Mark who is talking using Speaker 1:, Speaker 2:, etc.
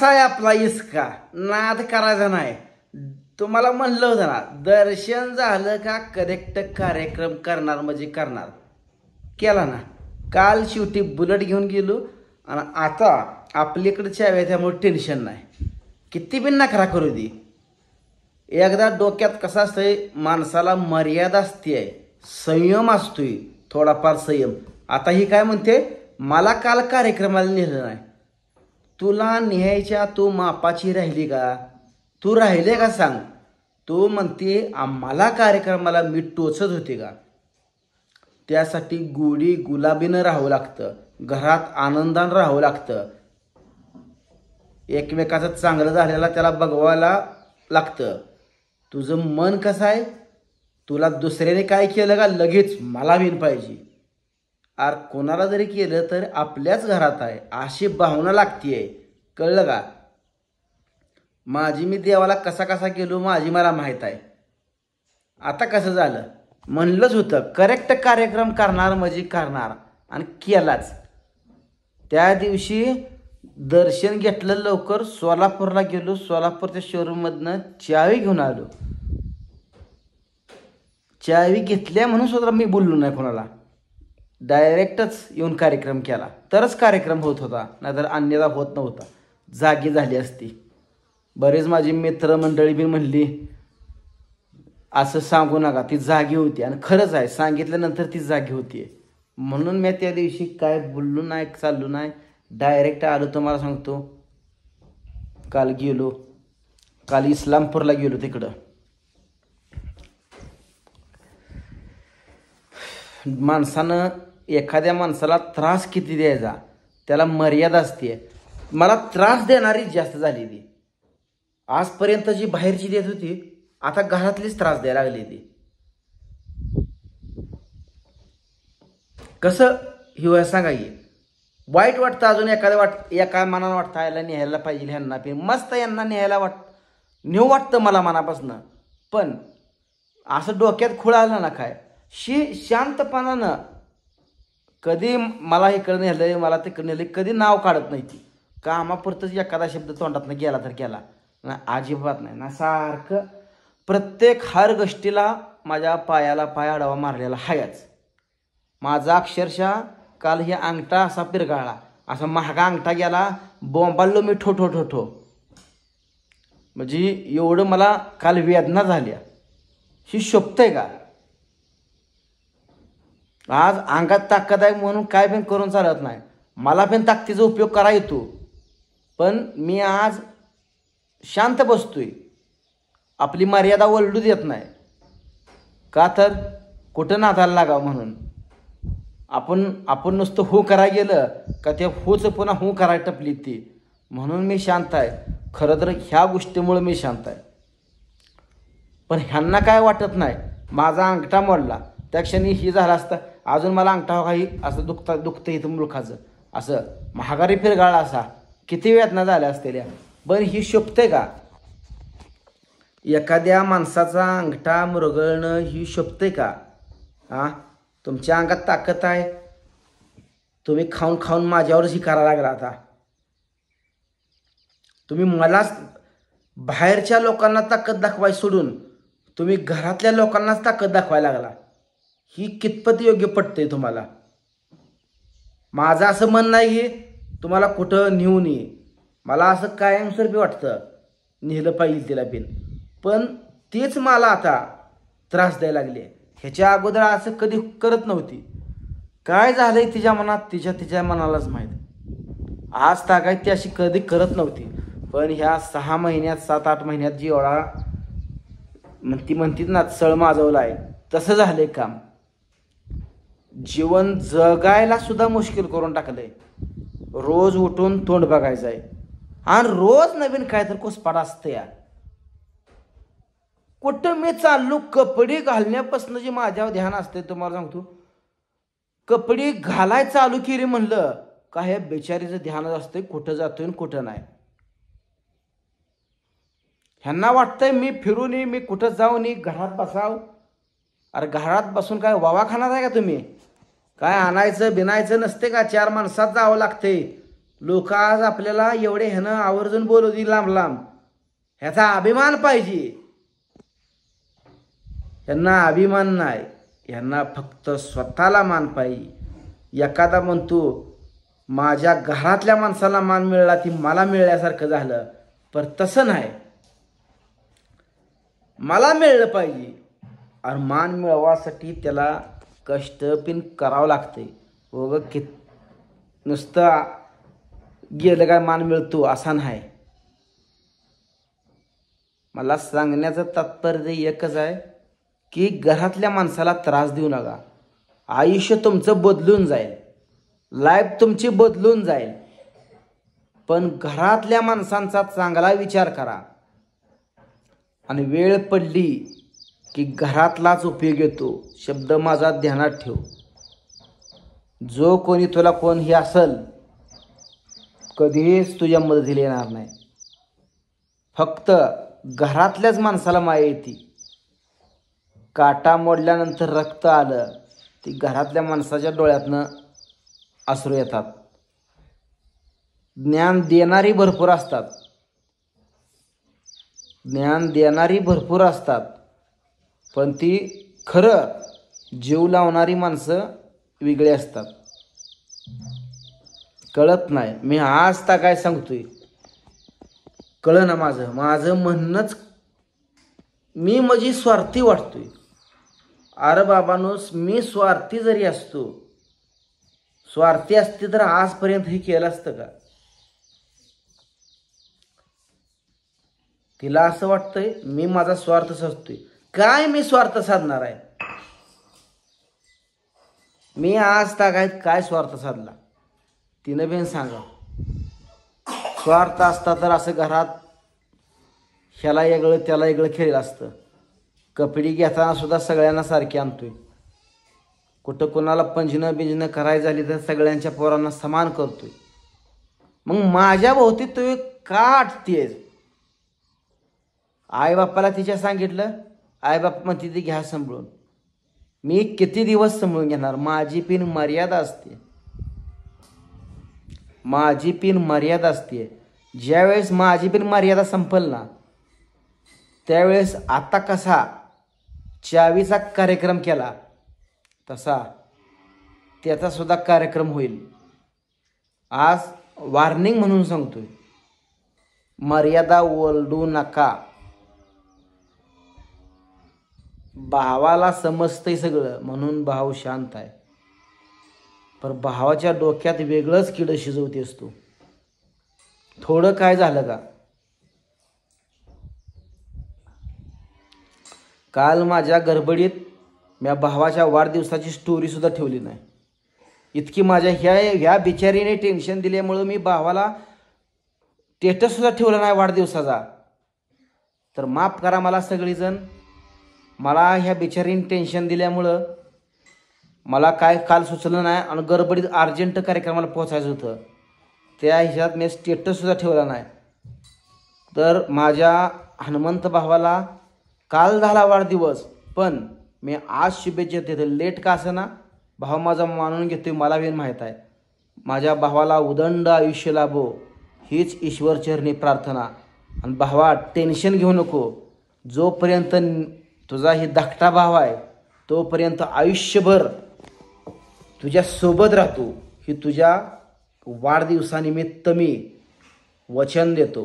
Speaker 1: असा आहे आपला इसका, नाद करायचा नाही. तुम्हाला म्हणलं होतं ना, दर्शन झालं का करेक्ट कार्यक्रम करणार म्हणजे करणार. केला ना. काल शेवटी बुलेट घेऊन गेलो आणि आता आपल्याकडे चाव्या त्यामुळे टेन्शन नाही. किती बिन नखरा करू दे. एकदा डोक्यात कसं असतंय, माणसाला मर्यादा असते, संयम असतोय, थोडाफार संयम. आता ही काय म्हणते, मला काल कार्यक्रमाला नेलं नाही. तुला न्यायच्या तू मापाची राहिली का? तू राहिले का सांग. तू म्हणते आम्हाला कार्यक्रमाला मी टोचत होते का? त्यासाठी गोडी गुलाबीनं राहावं लागतं, घरात आनंदानं राहावं लागतं, एकमेकाचं चांगलं झालेला त्याला बघवायला लागतं. तुझं मन कसं आहे, तुला दुसऱ्याने काय केलं का लगेच मला विन पाहिजे. आर कोणाला जरी केलं तर आपल्याच घरात आहे अशी भावना लागतीये. कळलं का? माझी मी देवाला कसा कसा गेलो माझी मला माहीत आहे. आता कसं झालं, म्हणलंच होतं करेक्ट कार्यक्रम करणार म्हणजे करणार आणि केलाच. त्या दिवशी दर्शन घेतलं, लवकर सोलापूरला गेलो. सोलापूरच्या शोरूममधनं चावी घेऊन आलो. चावी घेतल्या म्हणून सुद्धा मी बोललो नाही कोणाला. डायरेक्टच येऊन कार्यक्रम केला तरच कार्यक्रम होत होता, नाहीतर अन्यथा होत नव्हता. जागी झाली असती. बरेच माझी मित्रमंडळी बी म्हणली असं सांगू नका, ती जागी होती. आणि खरंच आहे, सांगितल्यानंतर ती जागी होती. म्हणून मी त्या दिवशी काय बोललो नाही, चाललो नाही, डायरेक्ट आलो. तुम्हाला सांगतो, काल गेलो, काल इस्लामपूरला गेलो. तिकडं माणसानं, एखाद्या माणसाला त्रास किती द्यायचा त्याला मर्यादा असते. मला त्रास देणारी जास्त झालेली. आजपर्यंत जी बाहेरची देत होती, आता घरातलीच त्रास द्यायला लागली. ती कसं हिवाय सांगा की. वाईट वाटतं अजून एका मनानं वाटतं याला न्यायला पाहिजे ह्यांना, मस्त यांना न्यायला नेऊ वाटतं मला मनापासून. पण असं डोक्यात खुळ आलं ना काय, शांतपणानं कधी मला इकडं नेलं मला तिकडं नेलं, कधी नाव काढत नाही. ती कामापुरतंच एखादा शब्द तोंडातनं गेला तर गेला ना, अजिबात नाही ना. सारखं प्रत्येक हर गोष्टीला माझ्या पायाला पाय आडवा मारलेला हायच. माझा अक्षरशः काल ही अंगठा असा पिरगाळला, असा महागा अंगठा गेला, बोंबाललो मी ठो ठो ठो ठो. म्हणजे एवढं मला काल वेदना झाल्या. ही शोभतंय का? आज अंगात ताकद आहे म्हणून काय पण करून चालत नाही. मला पण ताकदीचा उपयोग करा येतो, पण मी आज शांत बसतोय. आपली मर्यादा ओलांडू देत नाही. का तर कुठं नादाला लागावं म्हणून. आपण नुसतं हो करायला गेलं का त्या होच पुन्हा हो करायला टपली ती. म्हणून मी शांत आहे. खरं तर ह्या गोष्टीमुळे मी शांत आहे. पण ह्यांना काय वाटत नाही, माझा अंगठा मोडला त्या क्षणी ही झाला असता, अजून मला अंगठा काही असं दुखतं इथं मुलखाचं, असं महागारी फिरगाळा असा, किती वेदना झाल्या असतेल्या. पण ही शोभते का? एखाद्या माणसाचा अंगठा मुरगळणं ही शोभते का? तुमच्या अंगात ताकद आहे, तुम्ही खाऊन खाऊन माझ्यावरच ही करायला लागला. आता तुम्ही मलाच, बाहेरच्या लोकांना ताकद दाखवाय सोडून तुम्ही घरातल्या लोकांनाच ताकद दाखवायला लागला. ही कितपत योग्य पटतंय तुम्हाला? माझं असं म्हणणं आहे की तुम्हाला कुठं नेऊ नये. मला असं कायमस्वरूपी वाटतं नेलं पाहिजे तिला बिन, पण तेच मला आता त्रास द्यायला लागले. ह्याच्या अगोदर असं कधी करत नव्हती. काय झालंय तिच्या मनात, तिच्या मनालाच माहीत. आज तागायत ती अशी कधी करत नव्हती. पण ह्या 6 महिन्यात 7-8 महिन्यात जी एवढा म्हणतीत ना चळ माजवला आहे, तसं झालंय काम. जीवन जगायला सुद्धा मुश्किल करून टाकलंय. रोज उठून तोंड बघायचं आहे आणि रोज नवीन काय तर कुसपाट असतं. या कुठं मी चाललो, कपडे घालण्यापासून जे माझ्यावर ध्यान असते तुम्हाला सांगतो. कपडे घालाय चालू केली म्हणलं का हे बेचारीचं ध्यानच असतंय कुठं जातोय आणि कुठं नाही. ह्यांना वाटतंय मी फिरून ये, मी कुठं जाऊ नये, घरात बसाव. अरे घरात बसून काय वावा खाणार आहे का तुम्ही? काय आणायचं बिनायचं नसते का? 4 माणसात जावं लागते. लोक आज आपल्याला एवढे ह्यानं आवर्जून बोलवतील लांब लांब, ह्याचा अभिमान पाहिजे. यांना अभिमान नाही, यांना फक्त स्वतःला मान पाहिजे. एखादा म्हणतो माझ्या घरातल्या माणसाला मान मिळाला ती मला मिळल्यासारखं झालं, पण तसं नाही. मला मिळलं पाहिजे आणि मान मिळवासाठी त्याला कष्ट पण करावं लागतंय. व नुसतं गेलं काय मान मिळतो असा नाही. मला सांगण्याचं तात्पर्य एकच आहे की घरातल्या माणसाला त्रास देऊ नका. आयुष्य तुमचं बदलून जाईल, लाईफ तुमची बदलून जाईल, पण घरातल्या माणसांचा चांगला विचार करा. आणि वेळ पडली की घरातलाच उपयोग येतो. शब्द माझा ध्यानात ठेव. जो कोणी तुला कोणही असेल कधीच तुझ्या मदतीला येणार नाही. फक्त घरातल्याच माणसाला माया येते. काटा मोडल्यानंतर रक्त आलं ती घरातल्या माणसाच्या डोळ्यातनं अश्रू येतात. ज्ञान देणारी भरपूर असतात, ज्ञान देणारी भरपूर असतात, पण ती खरं जीव लावणारी माणसं वेगळी असतात. कळत नाही. मी आज तर काय सांगतोय कळं ना. माझं म्हणणंच मी म्हणजे स्वार्थी वाटतोय. अरे बाबांनो, मी स्वार्थी जरी असतो, स्वार्थी असते तर आजपर्यंत हे केलं असतं का? तिला असं वाटतंय मी माझा स्वार्थ साधतोय. काय मी स्वार्थ साधणार आहे? मी आज तागायत काय स्वार्थ साधला? तिनं बिन सांगा. स्वार्थ असता तर असं घरात ह्याला वेगळं त्याला वेगळं खेळलं असतं. कपडे घेताना सुद्धा सगळ्यांना सारखी आणतोय. कुठं कोणाला पंजनं बिंजनं करायची झाली तर सगळ्यांच्या पोरांना समान करतोय. मग माझ्या भोवती तू का अटतेस? आईबापाला तिच्या सांगितलं, आईबाप म्हणते ती घ्या सांभाळून. मी किती दिवस सांभाळून घेणार? माझी पिन मर्यादा असते, माझी पिन मर्यादा असते. ज्यावेळेस माझी पिन मर्यादा संपल ना त्यावेळेस आता कसा चावीचा कार्यक्रम केला तसा त्याचा सुद्धा कार्यक्रम होईल. आज वॉर्निंग म्हणून सांगतोय, मर्यादा ओलांडू नका. भावाला समजतंय सगळं म्हणून भाव शांत आहे, पण भावाच्या डोक्यात वेगळंच किड शिजवते असतो. थोडं काय झालं का? काल माझ्या गडबडीत मी भावाच्या वाढदिवसाची स्टोरी सुद्धा ठेवली नाही. इतकी माझ्या ह्या बिचारीने टेन्शन दिल्यामुळं मी भावाला स्टेटस सुद्धा ठेवला नाही वाढदिवसाचा. तर माफ करा मला सगळीजण. मला ह्या बिचारीने टेन्शन दिल्यामुळं मला काय काल सुचलं नाही आणि गडबडीत अर्जंट कार्यक्रमाला पोचायचं होतं. त्या ह्याच्यात मी स्टेटस सुद्धा ठेवला नाही. तर माझ्या हनुमंत भावाला काल झाला वाढदिवस, पण मी आज शुभेच्छा देतो. लेट का असं भाव माझा मानून घेतोय, मला बी माहीत आहे. माझ्या भावाला उदंड आयुष्य लाभो हीच ईश्वरचरणी प्रार्थना. आणि भावा टेन्शन घेऊ नको. जोपर्यंत तुझा ही धाकटा भाव आहे तोपर्यंत आयुष्यभर तुझ्यासोबत राहतो ही तुझ्या वाढदिवसानिमित्त मी वचन देतो.